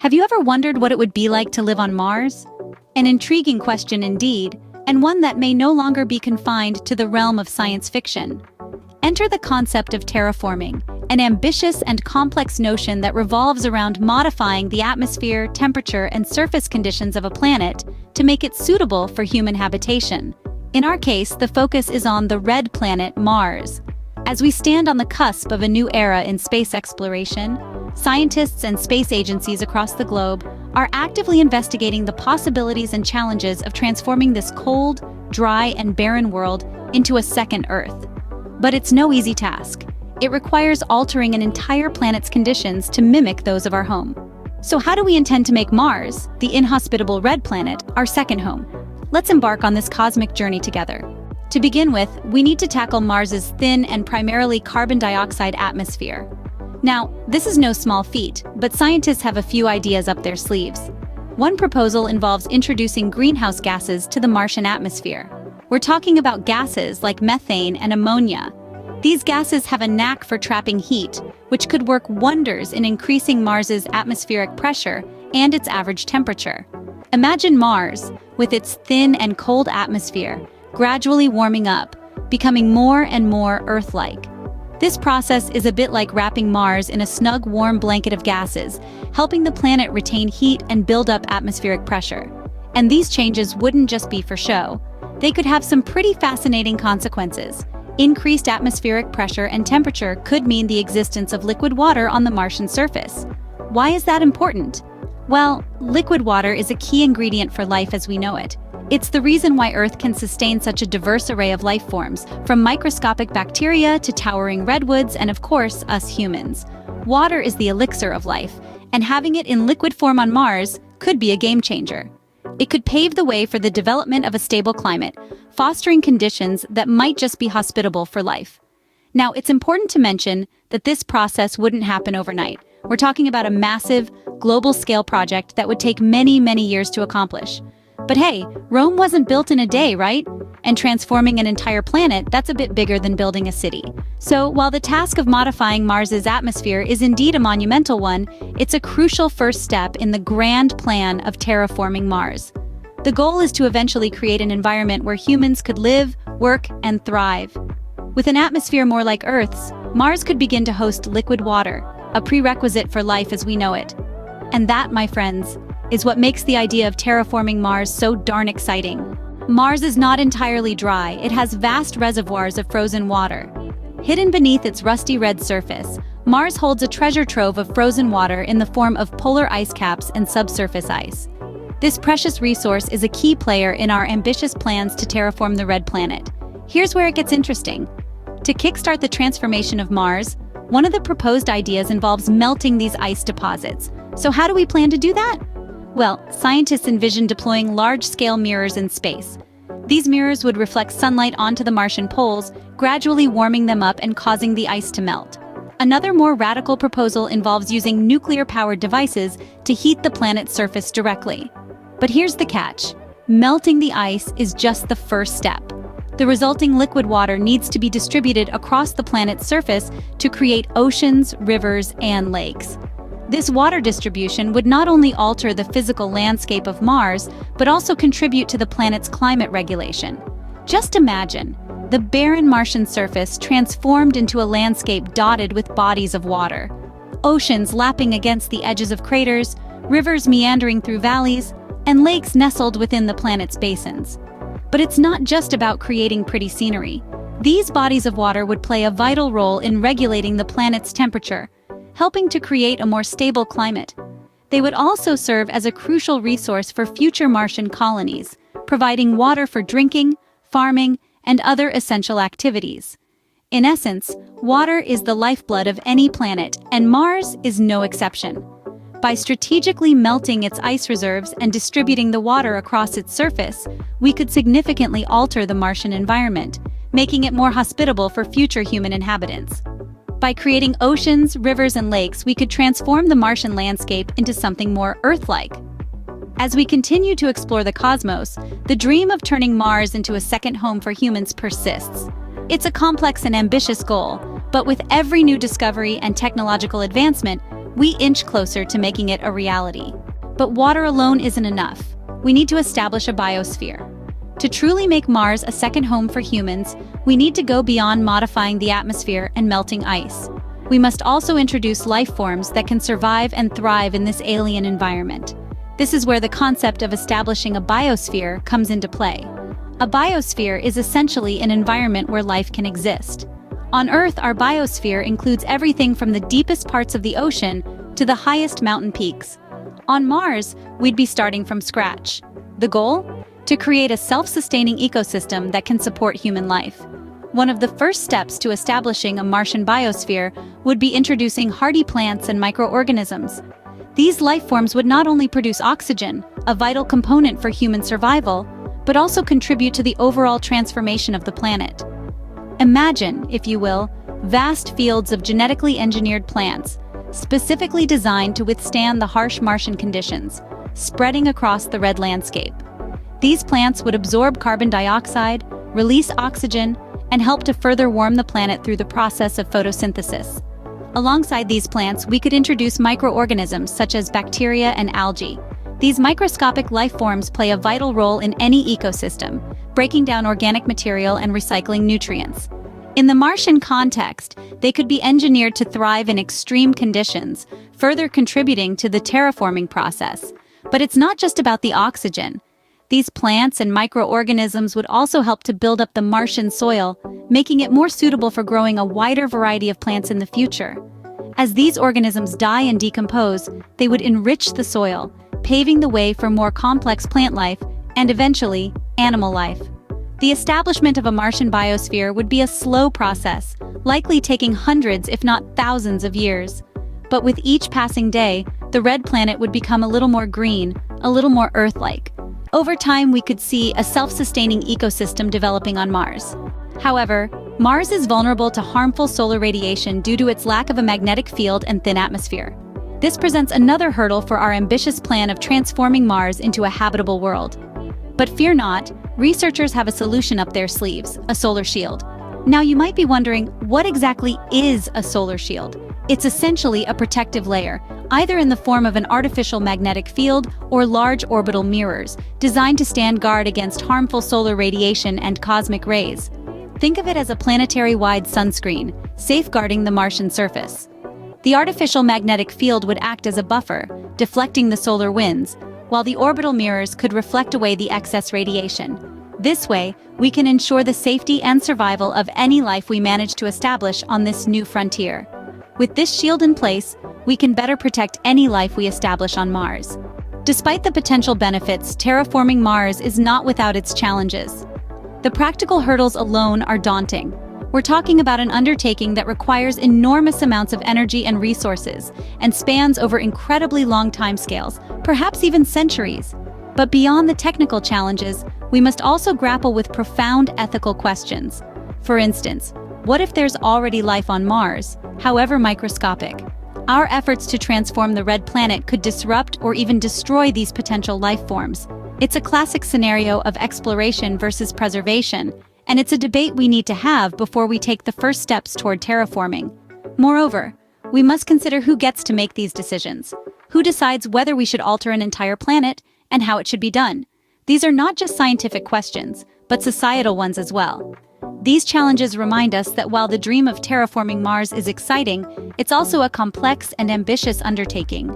Have you ever wondered what it would be like to live on Mars? An intriguing question indeed, and one that may no longer be confined to the realm of science fiction. Enter the concept of terraforming, an ambitious and complex notion that revolves around modifying the atmosphere, temperature, and surface conditions of a planet to make it suitable for human habitation. In our case, the focus is on the red planet Mars. As we stand on the cusp of a new era in space exploration, scientists and space agencies across the globe are actively investigating the possibilities and challenges of transforming this cold, dry, and barren world into a second Earth. But it's no easy task. It requires altering an entire planet's conditions to mimic those of our home. So how do we intend to make Mars, the inhospitable red planet, our second home? Let's embark on this cosmic journey together. To begin with, we need to tackle Mars's thin and primarily carbon dioxide atmosphere. Now, this is no small feat, but scientists have a few ideas up their sleeves. One proposal involves introducing greenhouse gases to the Martian atmosphere. We're talking about gases like methane and ammonia. These gases have a knack for trapping heat, which could work wonders in increasing Mars's atmospheric pressure and its average temperature. Imagine Mars, with its thin and cold atmosphere, gradually warming up, becoming more and more Earth-like. This process is a bit like wrapping Mars in a snug, warm blanket of gases, helping the planet retain heat and build up atmospheric pressure. And these changes wouldn't just be for show. They could have some pretty fascinating consequences. Increased atmospheric pressure and temperature could mean the existence of liquid water on the Martian surface. Why is that important? Well, liquid water is a key ingredient for life as we know it. It's the reason why Earth can sustain such a diverse array of life forms, from microscopic bacteria to towering redwoods and, of course, us humans. Water is the elixir of life, and having it in liquid form on Mars could be a game changer. It could pave the way for the development of a stable climate, fostering conditions that might just be hospitable for life. Now, it's important to mention that this process wouldn't happen overnight. We're talking about a massive, global-scale project that would take many, many years to accomplish. But hey, Rome wasn't built in a day, right? And transforming an entire planet, that's a bit bigger than building a city. So while the task of modifying Mars's atmosphere is indeed a monumental one, it's a crucial first step in the grand plan of terraforming Mars. The goal is to eventually create an environment where humans could live, work, and thrive. With an atmosphere more like Earth's, Mars could begin to host liquid water, a prerequisite for life as we know it. And that, my friends, is what makes the idea of terraforming Mars so darn exciting. Mars is not entirely dry. It has vast reservoirs of frozen water. Hidden beneath its rusty red surface, Mars holds a treasure trove of frozen water in the form of polar ice caps and subsurface ice. This precious resource is a key player in our ambitious plans to terraform the red planet. Here's where it gets interesting. To kickstart the transformation of Mars, one of the proposed ideas involves melting these ice deposits. So how do we plan to do that? Well, scientists envision deploying large-scale mirrors in space. These mirrors would reflect sunlight onto the Martian poles, gradually warming them up and causing the ice to melt. Another more radical proposal involves using nuclear-powered devices to heat the planet's surface directly. But here's the catch. Melting the ice is just the first step. The resulting liquid water needs to be distributed across the planet's surface to create oceans, rivers, and lakes. This water distribution would not only alter the physical landscape of Mars, but also contribute to the planet's climate regulation. Just imagine the barren Martian surface transformed into a landscape dotted with bodies of water. Oceans lapping against the edges of craters, rivers meandering through valleys, and lakes nestled within the planet's basins. But it's not just about creating pretty scenery. These bodies of water would play a vital role in regulating the planet's temperature, helping to create a more stable climate. They would also serve as a crucial resource for future Martian colonies, providing water for drinking, farming, and other essential activities. In essence, water is the lifeblood of any planet, and Mars is no exception. By strategically melting its ice reserves and distributing the water across its surface, we could significantly alter the Martian environment, making it more hospitable for future human inhabitants. By creating oceans, rivers, and lakes, we could transform the Martian landscape into something more Earth-like. As we continue to explore the cosmos, the dream of turning Mars into a second home for humans persists. It's a complex and ambitious goal, but with every new discovery and technological advancement, we inch closer to making it a reality. But water alone isn't enough. We need to establish a biosphere. To truly make Mars a second home for humans, we need to go beyond modifying the atmosphere and melting ice. We must also introduce life forms that can survive and thrive in this alien environment. This is where the concept of establishing a biosphere comes into play. A biosphere is essentially an environment where life can exist. On Earth, our biosphere includes everything from the deepest parts of the ocean to the highest mountain peaks. On Mars, we'd be starting from scratch. The goal? To create a self-sustaining ecosystem that can support human life. One of the first steps to establishing a Martian biosphere would be introducing hardy plants and microorganisms. These life forms would not only produce oxygen, a vital component for human survival, but also contribute to the overall transformation of the planet. Imagine, if you will, vast fields of genetically engineered plants, specifically designed to withstand the harsh Martian conditions, spreading across the red landscape. These plants would absorb carbon dioxide, release oxygen, and help to further warm the planet through the process of photosynthesis. Alongside these plants, we could introduce microorganisms such as bacteria and algae. These microscopic life forms play a vital role in any ecosystem, breaking down organic material and recycling nutrients. In the Martian context, they could be engineered to thrive in extreme conditions, further contributing to the terraforming process. But it's not just about the oxygen. These plants and microorganisms would also help to build up the Martian soil, making it more suitable for growing a wider variety of plants in the future. As these organisms die and decompose, they would enrich the soil, paving the way for more complex plant life and eventually, animal life. The establishment of a Martian biosphere would be a slow process, likely taking hundreds if not thousands of years. But with each passing day, the red planet would become a little more green, a little more Earth-like. Over time, we could see a self-sustaining ecosystem developing on Mars. However, Mars is vulnerable to harmful solar radiation due to its lack of a magnetic field and thin atmosphere. This presents another hurdle for our ambitious plan of transforming Mars into a habitable world. But fear not, researchers have a solution up their sleeves, a solar shield. Now you might be wondering, what exactly is a solar shield? It's essentially a protective layer, either in the form of an artificial magnetic field or large orbital mirrors, designed to stand guard against harmful solar radiation and cosmic rays. Think of it as a planetary-wide sunscreen, safeguarding the Martian surface. The artificial magnetic field would act as a buffer, deflecting the solar winds, while the orbital mirrors could reflect away the excess radiation. This way, we can ensure the safety and survival of any life we manage to establish on this new frontier. With this shield in place, we can better protect any life we establish on Mars. Despite the potential benefits, terraforming Mars is not without its challenges. The practical hurdles alone are daunting. We're talking about an undertaking that requires enormous amounts of energy and resources, and spans over incredibly long timescales, perhaps even centuries. But beyond the technical challenges, we must also grapple with profound ethical questions. For instance, what if there's already life on Mars, however microscopic? Our efforts to transform the red planet could disrupt or even destroy these potential life forms. It's a classic scenario of exploration versus preservation, and it's a debate we need to have before we take the first steps toward terraforming. Moreover, we must consider who gets to make these decisions. Who decides whether we should alter an entire planet and how it should be done? These are not just scientific questions, but societal ones as well. These challenges remind us that while the dream of terraforming Mars is exciting, it's also a complex and ambitious undertaking.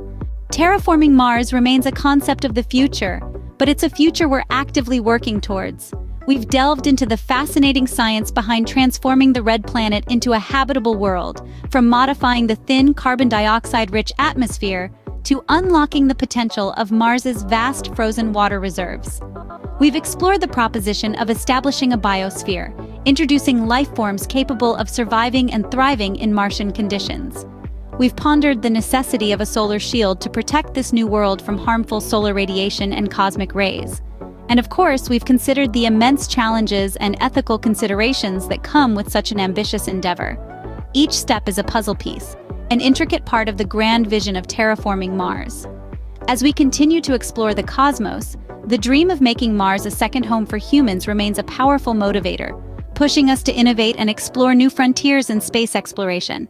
Terraforming Mars remains a concept of the future, but it's a future we're actively working towards. We've delved into the fascinating science behind transforming the red planet into a habitable world, from modifying the thin carbon dioxide-rich atmosphere to unlocking the potential of Mars's vast frozen water reserves. We've explored the proposition of establishing a biosphere, introducing life forms capable of surviving and thriving in Martian conditions. We've pondered the necessity of a solar shield to protect this new world from harmful solar radiation and cosmic rays. And of course, we've considered the immense challenges and ethical considerations that come with such an ambitious endeavor. Each step is a puzzle piece, an intricate part of the grand vision of terraforming Mars. As we continue to explore the cosmos, the dream of making Mars a second home for humans remains a powerful motivator, pushing us to innovate and explore new frontiers in space exploration.